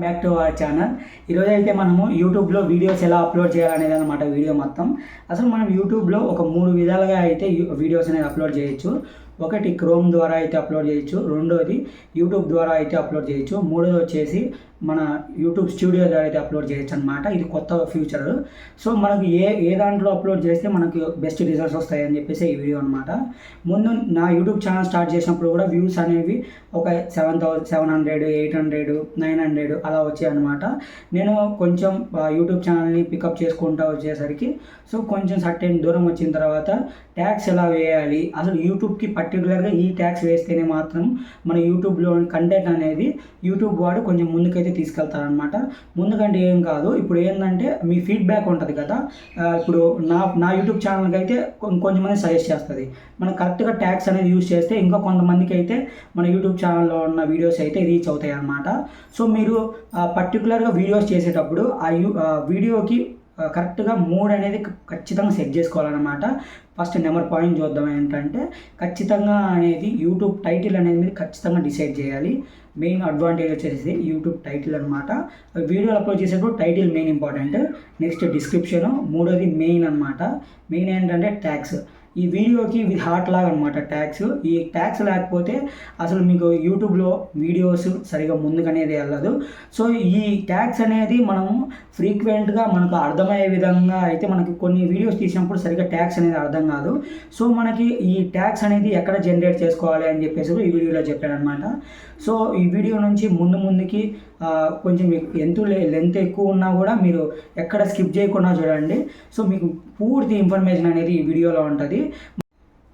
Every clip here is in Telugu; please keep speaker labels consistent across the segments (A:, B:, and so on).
A: Back to our channel. ఈరోజు అయితే మనము యూట్యూబ్లో వీడియోస్ ఎలా అప్లోడ్ చేయాలనేది అనమాట వీడియో మొత్తం. అసలు మనం యూట్యూబ్లో ఒక 3 విధాలుగా అయితే వీడియోస్ అనేది అప్లోడ్ చేయొచ్చు. ఒకటి క్రోమ్ ద్వారా అయితే అప్లోడ్ చేయొచ్చు, రెండోది యూట్యూబ్ ద్వారా అయితే అప్లోడ్ చేయొచ్చు, మూడోది వచ్చేసి మన యూట్యూబ్ స్టూడియో ద్వారా అయితే అప్లోడ్ చేయొచ్చు అనమాట. ఇది కొత్త ఫ్యూచర్. సో మనకు ఏ దాంట్లో అప్లోడ్ చేస్తే మనకు బెస్ట్ రిజల్ట్స్ వస్తాయని చెప్పేసి ఈ వీడియో అనమాట. ముందు నా యూట్యూబ్ ఛానల్ స్టార్ట్ చేసినప్పుడు కూడా వ్యూస్ అనేవి ఒక 700, 800, 900 అలా వచ్చాయి అనమాట. నేను కొంచెం యూట్యూబ్ ఛానల్ని పికప్ చేసుకుంటూ వచ్చేసరికి సో కొంచెం సర్టెన్ దూరం వచ్చిన తర్వాత ట్యాగ్స్ ఎలా వేయాలి, అసలు యూట్యూబ్కి పర్టికులర్గా ఈ ట్యాగ్స్ వేస్తేనే మాత్రం మన యూట్యూబ్లో కంటెంట్ అనేది యూట్యూబ్ వాడు కొంచెం ముందుకైతే తీసుకెళ్తారనమాట. ముందుకంటే ఏం కాదు, ఇప్పుడు ఏంటంటే మీ ఫీడ్బ్యాక్ ఉంటుంది కదా, ఇప్పుడు నా యూట్యూబ్ ఛానల్కి అయితే కొంచెంమంది సజెస్ట్ చేస్తుంది. మనం కరెక్ట్గా ట్యాగ్స్ అనేది యూజ్ చేస్తే ఇంకా కొంతమందికి అయితే మన యూట్యూబ్ ఛానల్లో ఉన్న వీడియోస్ అయితే రీచ్ అవుతాయి అన్నమాట. సో మీరు పర్టికులర్గా వీడియోస్ చేసేటప్పుడు ఆ వీడియోకి కరెక్ట్గా మూడ్ అనేది ఖచ్చితంగా సెట్ చేసుకోవాలన్నమాట. ఫస్ట్ నెంబర్ పాయింట్ చూద్దాం ఏంటంటే, ఖచ్చితంగా అనేది యూట్యూబ్ టైటిల్ అనేది మీరు ఖచ్చితంగా డిసైడ్ చేయాలి. మెయిన్ అడ్వాంటేజ్ వచ్చేసి యూట్యూబ్ టైటిల్ అనమాట. వీడియోలు అప్లోడ్ చేసేటప్పుడు title main important, next description, మూడోది మెయిన్ అనమాట. మెయిన్ ఏంటంటే ట్యాగ్స్. ఈ వీడియోకి ఇది హార్ట్ లాగా అనమాట ట్యాగ్స్. ఈ ట్యాగ్స్ లేకపోతే అసలు మీకు యూట్యూబ్లో వీడియోస్ సరిగా ముందుకనేది వెళ్ళదు. సో ఈ ట్యాగ్స్ అనేది మనము ఫ్రీక్వెంట్గా మనకు అర్థమయ్యే విధంగా అయితే మనకి కొన్ని వీడియోస్ తీసినప్పుడు సరిగ్గా ట్యాగ్స్ అనేది అర్థం కాదు. సో మనకి ఈ ట్యాగ్స్ అనేది ఎక్కడ జనరేట్ చేసుకోవాలి అని చెప్పేసి ఈ వీడియోలో చెప్పాను అనమాట. సో ఈ వీడియో నుంచి ముందుకి కొంచెం లెంత్ ఎక్కువ ఉన్నా కూడా మీరు ఎక్కడ స్కిప్ చేయకుండా చూడండి. సో మీకు పూర్తి ఇన్ఫర్మేషన్ అనేది ఈ వీడియోలో ఉంటుంది.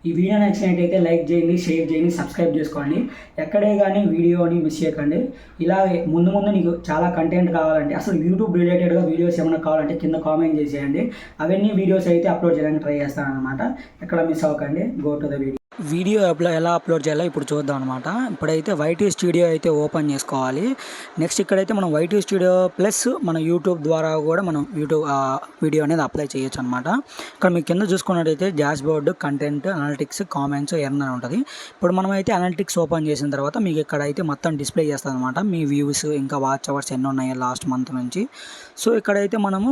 A: ఈ వీడియో నచ్చినట్టయితే లైక్ చేయండి, షేర్ చేయండి, సబ్స్క్రైబ్ చేసుకోండి. ఎక్కడే కానీ వీడియోని మిస్ చేయకండి. ఇలా ముందు నీకు చాలా కంటెంట్ కావాలంటే, అసలు యూట్యూబ్ రిలేటెడ్గా వీడియోస్ ఏమైనా కావాలంటే కింద కామెంట్ చేసేయండి. అవన్నీ వీడియోస్ అయితే అప్లోడ్ చేయడానికి ట్రై చేస్తాను అనమాట. ఎక్కడ మిస్ అవ్వకండి. గో టు ద వీడియో ఎలా అప్లోడ్ చేయాలో ఇప్పుడు చూద్దాం అనమాట. ఇప్పుడైతే వైటీ స్టూడియో అయితే ఓపెన్ చేసుకోవాలి. నెక్స్ట్ ఇక్కడైతే మనం వైటీ స్టూడియో ప్లస్ మన యూట్యూబ్ ద్వారా కూడా మనం యూట్యూబ్ వీడియో అనేది అప్లై చేయొచ్చు అనమాట. ఇక్కడ మీకు కింద చూసుకున్నట్టయితే dash board, content, analytics, comments, earn అని ఉంటుంది. ఇప్పుడు మనం అయితే అనలిటిక్స్ ఓపెన్ చేసిన తర్వాత మీకు ఇక్కడైతే మొత్తం డిస్ప్లే చేస్తుంది అనమాట. మీ వ్యూస్ ఇంకా వాచ్ అవర్స్ ఎన్ని ఉన్నాయి లాస్ట్ మంత్ నుంచి. సో ఇక్కడైతే మనము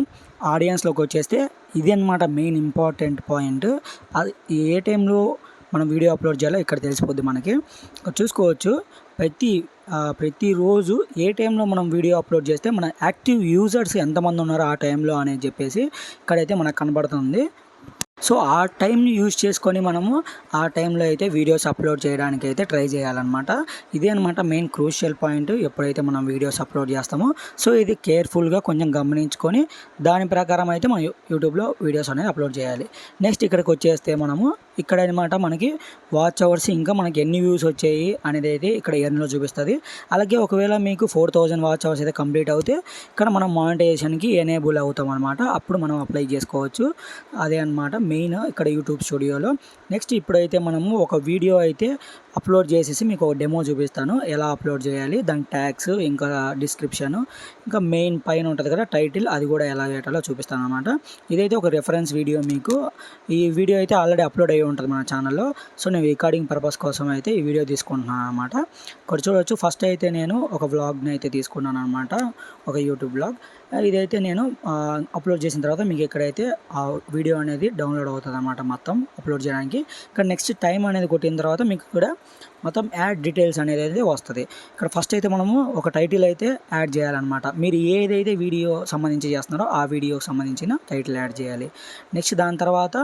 A: ఆడియన్స్లోకి వచ్చేస్తే ఇది అనమాట మెయిన్ ఇంపార్టెంట్ పాయింట్. అది ఏ టైంలో మనం వీడియో అప్లోడ్ చేయాలో ఇక్కడ తెలిసిపోద్ది మనకి. చూసుకోవచ్చు ప్రతిరోజు ఏ టైంలో మనం వీడియో అప్లోడ్ చేస్తే మన యాక్టివ్ యూజర్స్ ఎంతమంది ఉన్నారో ఆ టైంలో అనేది చెప్పేసి ఇక్కడైతే మనకు కనబడుతుంది. సో ఆ టైంని యూజ్ చేసుకొని మనము ఆ టైంలో అయితే వీడియోస్ అప్లోడ్ చేయడానికి అయితే ట్రై చేయాలన్నమాట. ఇదే అనమాట మెయిన్ క్రూషియల్ పాయింట్ ఎప్పుడైతే మనం వీడియోస్ అప్లోడ్ చేస్తామో. సో ఇది కేర్ఫుల్గా కొంచెం గమనించుకొని దాని ప్రకారం అయితే మనం యూట్యూబ్లో వీడియోస్ అనేది అప్లోడ్ చేయాలి. నెక్స్ట్ ఇక్కడికి వచ్చేస్తే మనము ఇక్కడ అనమాట మనకి వాచ్ అవర్స్ ఇంకా మనకి ఎన్ని వ్యూస్ వచ్చాయి అనేది అయితే ఇక్కడ ఎర్న్లో చూపిస్తుంది. అలాగే ఒకవేళ మీకు 4000 వాచ్ అవర్స్ అయితే కంప్లీట్ అవుతే ఇక్కడ మనం మానిటైజేషన్కి ఎనేబుల్ అవుతాం అనమాట. అప్పుడు మనం అప్లై చేసుకోవచ్చు. అదే అనమాట మెయిన్ ఇక్కడ యూట్యూబ్ స్టూడియోలో. నెక్స్ట్ ఇప్పుడైతే మనము ఒక వీడియో అయితే అప్లోడ్ చేసేసి మీకు ఒక డెమో చూపిస్తాను ఎలా అప్లోడ్ చేయాలి. దాని ట్యాగ్స్ ఇంకా డిస్క్రిప్షను ఇంకా మెయిన్ పైన ఉంటుంది కదా టైటిల్, అది కూడా ఎలా చేయాలో చూపిస్తాను అనమాట. ఇదైతే ఒక రెఫరెన్స్ వీడియో. మీకు ఈ వీడియో అయితే ఆల్రెడీ అప్లోడ్ అయ్యి ఉంటుంది మన ఛానల్లో. సో నేను రికార్డింగ్ పర్పస్ కోసం అయితే ఈ వీడియో తీసుకుంటున్నాను అనమాట. ఇక్కడ చూడవచ్చు ఫస్ట్ అయితే నేను ఒక వ్లాగ్ని అయితే తీసుకున్నాను అనమాట, ఒక యూట్యూబ్ వ్లాగ్. ఇదైతే నేను అప్లోడ్ చేసిన తర్వాత మీకు ఇక్కడైతే ఆ వీడియో అనేది డౌన్లోడ్ అవుతుంది అనమాట మొత్తం అప్లోడ్ చేయడానికి. ఇక్కడ నెక్స్ట్ టైం అనేది కొట్టిన తర్వాత మీకు ఇక్కడ మొత్తం యాడ్ డీటెయిల్స్ అనేది అయితే వస్తుంది. ఇక్కడ ఫస్ట్ అయితే మనము ఒక టైటిల్ అయితే యాడ్ చేయాలన్నమాట. మీరు ఏదైతే వీడియో సంబంధించి చేస్తున్నారో ఆ వీడియోకి సంబంధించిన టైటిల్ యాడ్ చేయాలి. నెక్స్ట్ దాని తర్వాత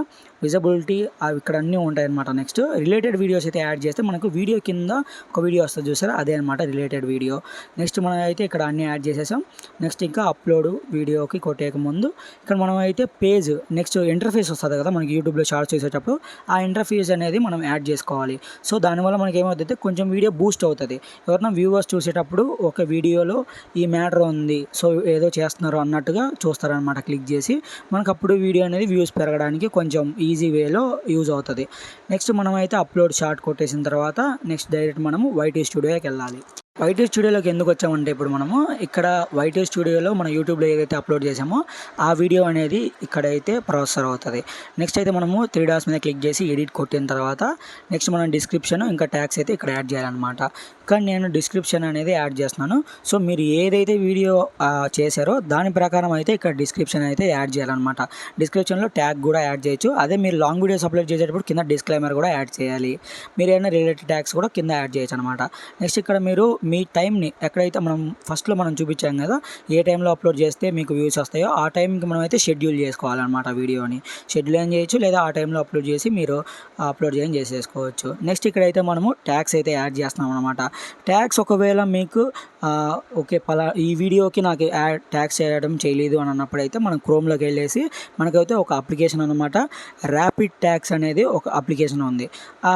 A: విజిబిలిటీ అవి ఇక్కడ అన్నీ ఉంటాయి అన్నమాట. నెక్స్ట్ రిలేటెడ్ వీడియోస్ అయితే యాడ్ చేస్తే మనకు వీడియో కింద ఒక వీడియో వస్తుంది చూసారా, అదే అనమాట రిలేటెడ్ వీడియో. నెక్స్ట్ మనం అయితే ఇక్కడ అన్నీ యాడ్ చేసేసాం. నెక్స్ట్ ఇంకా అప్లోడ్ వీడియోకి కొట్టేక ముందు ఇక్కడ మనం అయితే పేజ్ నెక్స్ట్ ఇంటర్ఫేస్ వస్తుంది కదా మనకి యూట్యూబ్లో షార్ట్స్ చేసేటప్పుడు, ఆ ఇంటర్ఫేస్ అనేది మనం యాడ్ చేసుకోవాలి. సో దానివల్ల మనకి ఏమవుతుంది, కొంచెం వీడియో బూస్ట్ అవుతుంది. ఎవరైనా వ్యూవర్స్ చూసేటప్పుడు ఒక వీడియోలో ఈ మ్యాటర్ ఉంది, సో ఏదో చేస్తున్నారు అన్నట్టుగా చూస్తారనమాట క్లిక్ చేసి. మనకు అప్పుడు వీడియో అనేది వ్యూస్ పెరగడానికి కొంచెం ఈజీ వేలో యూజ్ అవుతుంది. నెక్స్ట్ మనం అయితే అప్లోడ్ షార్ట్ కొట్టేసిన తర్వాత నెక్స్ట్ డైరెక్ట్ మనము వైటీ స్టూడియోకి వెళ్ళాలి. వైటీ స్టూడియోలోకి ఎందుకు వచ్చామంటే ఇప్పుడు మనము ఇక్కడ వైటీ స్టూడియోలో మన యూట్యూబ్లో ఏదైతే అప్లోడ్ చేసామో ఆ వీడియో అనేది ఇక్కడైతే ప్రాసెసర్ అవుతుంది. నెక్స్ట్ అయితే మనము 3 డాట్స్ మీద క్లిక్ చేసి ఎడిట్ కొట్టిన తర్వాత నెక్స్ట్ మనం డిస్క్రిప్షన్ ఇంకా ట్యాగ్స్ అయితే ఇక్కడ యాడ్ చేయాలన్నమాట. కానీ నేను డిస్క్రిప్షన్ అనేది యాడ్ చేస్తున్నాను. సో మీరు ఏదైతే వీడియో చేశారో దాని ప్రకారం అయితే ఇక్కడ డిస్క్రిప్షన్ అయితే యాడ్ చేయాలన్నమాట. డిస్క్రిప్షన్లో ట్యాగ్ కూడా యాడ్ చేయొచ్చు. అదే మీరు లాంగ్ వీడియోస్ అప్లోడ్ చేసేటప్పుడు కింద డిస్క్లైమర్ కూడా యాడ్ చేయాలి. మీరు ఏమైనా రిలేటెడ్ ట్యాగ్స్ కూడా కింద యాడ్ చేయొచ్చు అనమాట. నెక్స్ట్ ఇక్కడ మీరు మీ టైంని ఎక్కడైతే మనం ఫస్ట్లో మనం చూపించాం కదా, ఏ టైంలో అప్లోడ్ చేస్తే మీకు వ్యూస్ వస్తాయో ఆ టైంకి మనం అయితే షెడ్యూల్ చేసుకోవాలన్నమాట. వీడియోని షెడ్యూల్ ఏం చేయొచ్చు, లేదా ఆ టైంలో అప్లోడ్ చేసి మీరు అప్లోడ్ చేయని చేసేసుకోవచ్చు. నెక్స్ట్ ఇక్కడైతే మనము ట్యాగ్స్ అయితే యాడ్ చేస్తున్నాం అనమాట. ట్యాగ్స్ ఒకవేళ మీకు ఓకే ఈ వీడియోకి నాకు ట్యాగ్స్ చేయడం చేయలేదు అని అన్నప్పుడైతే మనం క్రోమ్లోకి వెళ్ళేసి మనకైతే ఒక అప్లికేషన్ అనమాట, ర్యాపిడ్ ట్యాగ్స్ అనేది ఒక అప్లికేషన్ ఉంది. ఆ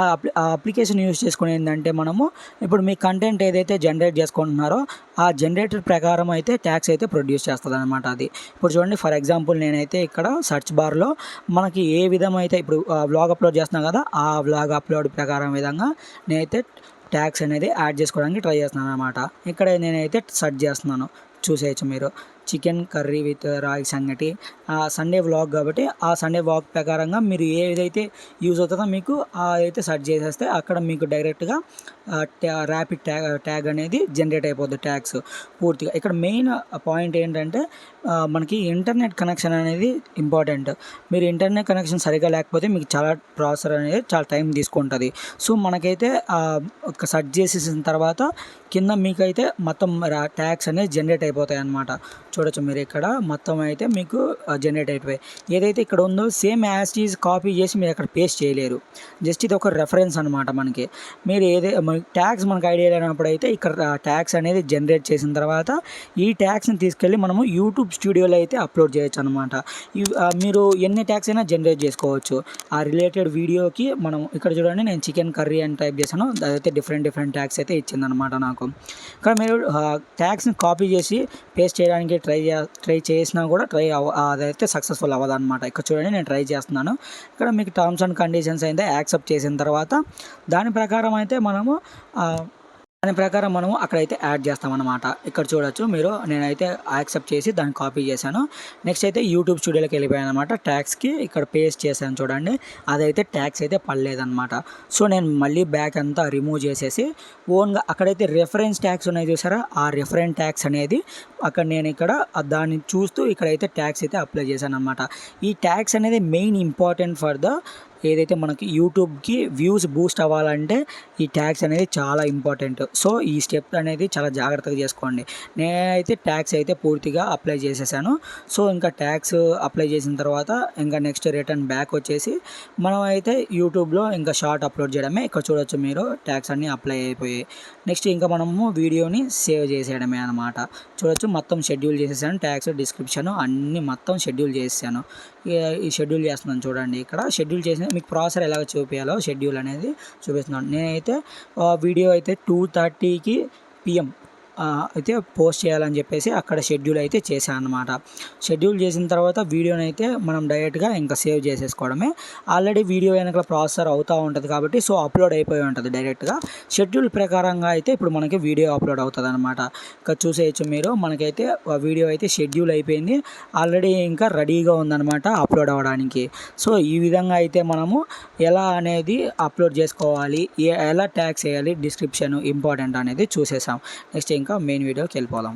A: అప్లికేషన్ యూస్ చేసుకుని ఏంటంటే మనము ఇప్పుడు మీ కంటెంట్ ఏదైతే జనరేట్ చేసుకుంటున్నారో ఆ జనరేటర్ ప్రకారం అయితే ట్యాగ్స్ అయితే ప్రొడ్యూస్ చేస్తుంది అనమాట. అది ఇప్పుడు చూడండి, ఫర్ ఎగ్జాంపుల్ నేనైతే ఇక్కడ సెర్చ్ బార్లో మనకి ఏ విధమైతే ఇప్పుడు వ్లాగ్ అప్లోడ్ చేస్తున్నాను కదా, ఆ వ్లాగ్ అప్లోడ్ ప్రకారం విధంగా నేనైతే ట్యాగ్స్ అనేది యాడ్ చేసుకోవడానికి ట్రై చేస్తున్నాను అనమాట. ఇక్కడ నేనైతే సెర్చ్ చేస్తున్నాను, చూసేయచ్చు మీరు. చికెన్ కర్రీ విత్ రాగి సంగటి సండే వ్లాగ్ కాబట్టి ఆ సండే వ్లాగ్ ప్రకారంగా మీరు ఏదైతే యూజ్ అవుతుందో మీకు అయితే సెర్చ్ చేసేస్తే అక్కడ మీకు డైరెక్ట్గా ర్యాపిడ్ ట్యాగ్ అనేది జనరేట్ అయిపోద్ది ట్యాగ్స్ పూర్తిగా. ఇక్కడ మెయిన్ పాయింట్ ఏంటంటే మనకి ఇంటర్నెట్ కనెక్షన్ అనేది ఇంపార్టెంట్. మీరు ఇంటర్నెట్ కనెక్షన్ సరిగా లేకపోతే మీకు చాలా ప్రాసెసర్ అనేది చాలా టైం తీసుకుంటుంది. సో మనకైతే ఒక సెర్చ్ చేసేసిన తర్వాత కింద మీకైతే మొత్తం ట్యాగ్స్ అనేది జనరేట్ అయిపోతాయి అన్నమాట. చూడొచ్చు మీరు ఇక్కడ మొత్తం అయితే మీకు జనరేట్ అయిపోయాయి. ఏదైతే ఇక్కడ ఉందో సేమ్ యాజ్ ఈజ్ కాపీ చేసి మీరు అక్కడ పేస్ట్ చేయలేరు. జస్ట్ ఇది ఒక రెఫరెన్స్ అనమాట మనకి. మీరు ట్యాగ్స్ మనకు ఐడియా లేనప్పుడు అయితే ఇక్కడ ట్యాగ్స్ అనేది జనరేట్ చేసిన తర్వాత ఈ ట్యాగ్స్ని తీసుకెళ్ళి మనము యూట్యూబ్ స్టూడియోలో అయితే అప్లోడ్ చేయొచ్చు అనమాట. మీరు ఎన్ని ట్యాగ్స్ అయినా జనరేట్ చేసుకోవచ్చు ఆ రిలేటెడ్ వీడియోకి. మనం ఇక్కడ చూడండి, నేను చికెన్ కర్రీ అని టైప్ చేశాను, అదైతే డిఫరెంట్ ట్యాగ్స్ అయితే ఇచ్చిందనమాట నాకు. ఇక్కడ మీరు ట్యాగ్స్ని కాపీ చేసి పేస్ట్ చేయడానికి ట్రై చేసినా కూడా అదైతే సక్సెస్ఫుల్ అవ్వదు అనమాట. ఇక్కడ చూడండి, నేను ట్రై చేస్తున్నాను. ఇక్కడ మీకు టర్మ్స్ అండ్ కండిషన్స్ అయితే యాక్సెప్ట్ చేసిన తర్వాత దాని ప్రకారం అయితే మనము అక్కడైతే యాడ్ చేస్తామన్నమాట. ఇక్కడ చూడొచ్చు మీరు, నేనైతే యాక్సెప్ట్ చేసి దాన్ని కాపీ చేశాను. నెక్స్ట్ అయితే యూట్యూబ్ స్టూడియోలోకి వెళ్ళిపోయాను అనమాట. ట్యాగ్స్కి ఇక్కడ పేస్ట్ చేశాను చూడండి, అదైతే ట్యాగ్స్ అయితే పడలేదన్నమాట. సో నేను మళ్ళీ బ్యాక్ అంతా రిమూవ్ చేసేసి ఓన్గా అక్కడైతే రెఫరెన్స్ ట్యాగ్స్ ఉన్నాయి చూసారా, ఆ రెఫరెన్స్ ట్యాగ్స్ అనేది అక్కడ నేను ఇక్కడ దాన్ని చూస్తూ ఇక్కడైతే ట్యాగ్స్ అయితే అప్లై చేశాను అనమాట. ఈ ట్యాగ్స్ అనేది మెయిన్ ఇంపార్టెంట్ ఫర్ ద ఏదైతే మనకి యూట్యూబ్కి వ్యూస్ బూస్ట్ అవ్వాలంటే ఈ ట్యాగ్స్ అనేది చాలా ఇంపార్టెంట్. సో ఈ స్టెప్ అనేది చాలా జాగ్రత్తగా చేసుకోండి. నేనైతే ట్యాగ్స్ అయితే పూర్తిగా అప్లై చేసేసాను. సో ఇంకా ట్యాగ్స్ అప్లై చేసిన తర్వాత ఇంకా నెక్స్ట్ రిటర్న్ బ్యాక్ వచ్చేసి మనం అయితే యూట్యూబ్లో ఇంకా షార్ట్ అప్లోడ్ చేయడమే. ఇక్కడ చూడొచ్చు మీరు, ట్యాగ్స్ అన్నీ అప్లై అయిపోయాయి. నెక్స్ట్ ఇంకా మనము వీడియోని సేవ్ చేసేయడమే అనమాట. చూడొచ్చు మొత్తం షెడ్యూల్ చేసేసాను, ట్యాగ్స్ డిస్క్రిప్షన్ అన్నీ మొత్తం షెడ్యూల్ చేసేసాను. ఈ షెడ్యూల్ చేస్తున్నాను చూడండి. ఇక్కడ షెడ్యూల్ చేసిన మీకు ప్రాసెసర్ ఎలాగ చూపించాలో షెడ్యూల్ అనేది చూపిస్తున్నాను. నేనైతే వీడియో అయితే 2:30 PM అయితే పోస్ట్ చేయాలని చెప్పేసి అక్కడ షెడ్యూల్ అయితే చేశాను అనమాట. షెడ్యూల్ చేసిన తర్వాత వీడియోని అయితే మనం డైరెక్ట్గా ఇంకా సేవ్ చేసేసుకోవడమే. ఆల్రెడీ వీడియో వెనకాల ప్రాసెసర్ అవుతూ ఉంటుంది కాబట్టి సో అప్లోడ్ అయిపోయి ఉంటుంది డైరెక్ట్గా. షెడ్యూల్ ప్రకారంగా అయితే ఇప్పుడు మనకి వీడియో అప్లోడ్ అవుతుంది అనమాట. ఇక్కడ చూసేయచ్చు మీరు, మనకైతే వీడియో అయితే షెడ్యూల్ అయిపోయింది, ఆల్రెడీ ఇంకా రెడీగా ఉందన్నమాట అప్లోడ్ అవ్వడానికి. సో ఈ విధంగా అయితే మనము ఎలా అనేది అప్లోడ్ చేసుకోవాలి, ఎలా ట్యాగ్స్ చేయాలి, డిస్క్రిప్షన్ ఇంపార్టెంట్ అనేది చూసేసాం. నెక్స్ట్ ఇంకా మెయిన్ వీడియోకి వెళ్ళిపోదాం.